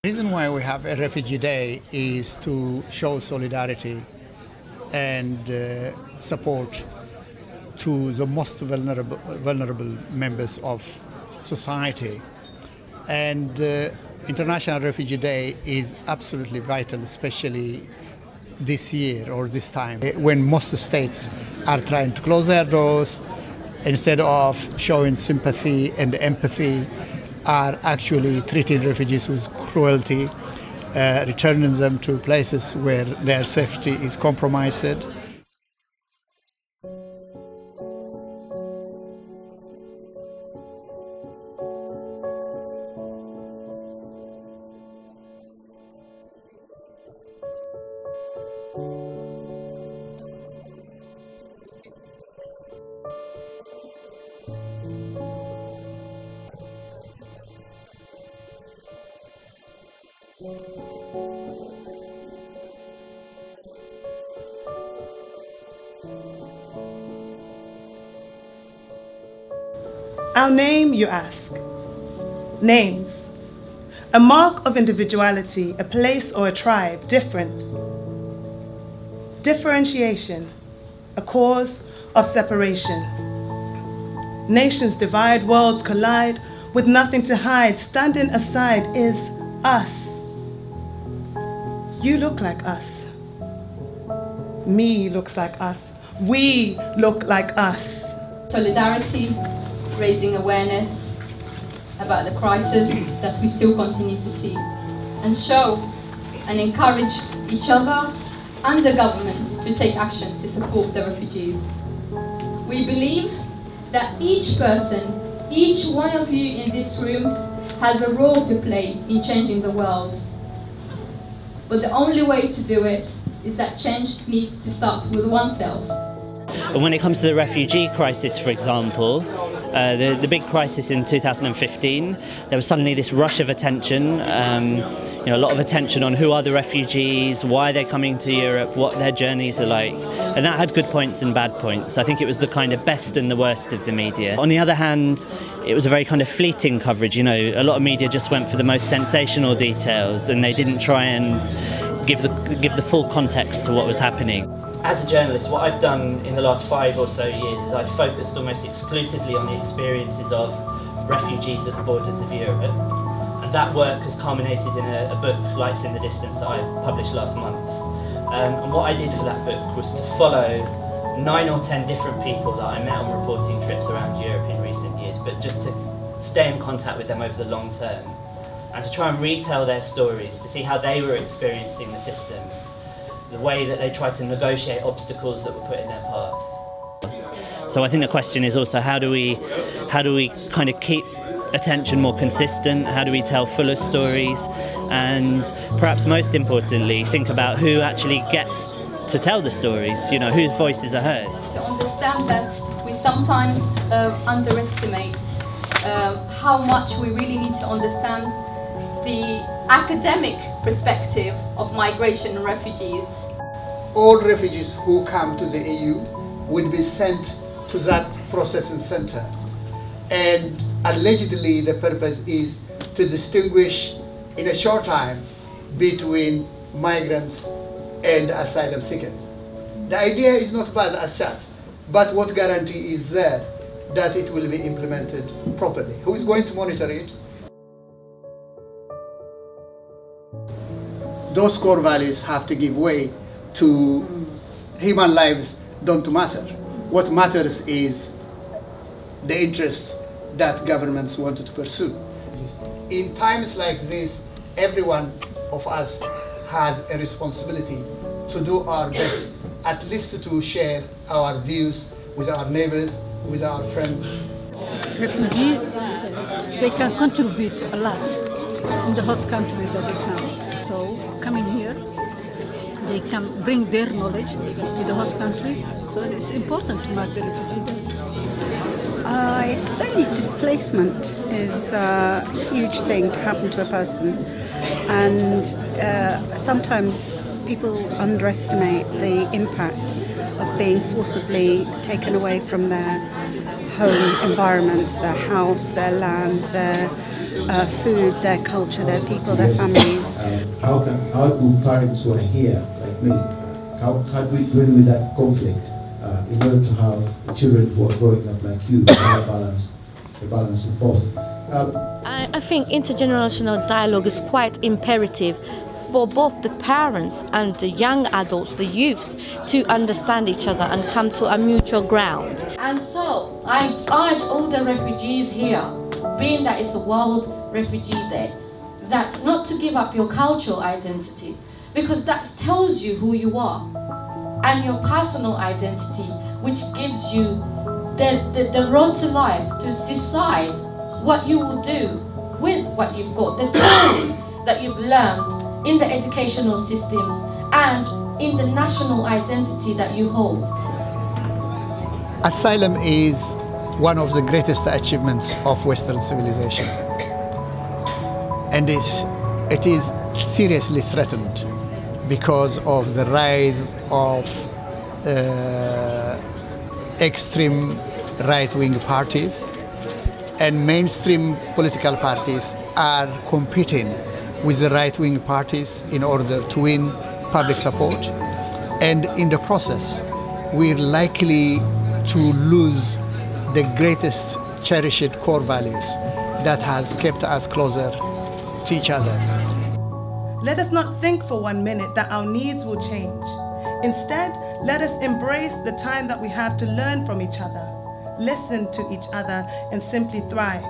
The reason why we have a Refugee Day is to show solidarity and support to the most vulnerable members of society. And International Refugee Day is absolutely vital, especially this year or this time when most states are trying to close their doors instead of showing sympathy and empathy, are actually treating refugees with cruelty, returning them to places where their safety is compromised. Our name, you ask. Names. A mark of individuality, a place or a tribe, different. Differentiation, a cause of separation. Nations divide, worlds collide, with nothing to hide. Standing aside is us. You look like us. Me looks like us. We look like us. Solidarity, raising awareness about the crisis that we still continue to see, and show and encourage each other and the government to take action to support the refugees. We believe that each person, each one of you in this room has a role to play in changing the world. But the only way to do it is that change needs to start with oneself. And when it comes to the refugee crisis, for example, the big crisis in 2015, there was suddenly this rush of attention, a lot of attention on who are the refugees, why they're coming to Europe, what their journeys are like. And that had good points and bad points. I think it was the kind of best and the worst of the media. On the other hand, it was a very kind of fleeting coverage. A lot of media just went for the most sensational details and they didn't try and give the full context to what was happening. As a journalist, what I've done in the last 5 or so years is I've focused almost exclusively on the experiences of refugees at the borders of Europe. And that work has culminated in a book, Lights in the Distance, that I published last month. And what I did for that book was to follow 9 or 10 different people that I met on reporting trips around Europe in recent years, but just to stay in contact with them over the long term and to try and retell their stories, to see how they were experiencing the system, the way that they tried to negotiate obstacles that were put in their path. So I think the question is also how do we kind of keep attention more consistent? How do we tell fuller stories? And perhaps most importantly, think about who actually gets to tell the stories, whose voices are heard. To understand that we sometimes underestimate how much we really need to understand the academic perspective of migration and refugees. All refugees who come to the EU will be sent to that processing center. And allegedly the purpose is to distinguish in a short time between migrants and asylum seekers. The idea is not bad as such, but what guarantee is there that it will be implemented properly? Who is going to monitor it? Those core values have to give way to human lives don't matter. What matters is the interests that governments wanted to pursue. In times like this, every one of us has a responsibility to do our best, at least to share our views with our neighbors, with our friends. Refugees, they can contribute a lot in the host country that they come. So coming here, they can bring their knowledge to the host country. So it's important to mark the Refugee Days. It's certainly displacement is a huge thing to happen to a person, and sometimes people underestimate the impact of being forcibly taken away from their home environment, their house, their land, their food, their culture, their people, their families. How do parents who are here, like me, how do we deal with that conflict in order to have children who are growing up like you, have a balance of both? I think intergenerational dialogue is quite imperative for both the parents and the young adults, the youths, to understand each other and come to a mutual ground. And so I urge all the refugees here, being that it's a World Refugee Day, that not to give up your cultural identity, because that tells you who you are, and your personal identity, which gives you the road to life to decide what you will do with what you've got, the tools that you've learned in the educational systems and in the national identity that you hold. Asylum is one of the greatest achievements of Western civilization, and it is seriously threatened because of the rise of extreme right-wing parties, and mainstream political parties are competing with the right-wing parties in order to win public support, and in the process we're likely to lose the greatest cherished core values that has kept us closer to each other. Let us not think for 1 minute that our needs will change. Instead, let us embrace the time that we have to learn from each other, listen to each other, and simply thrive.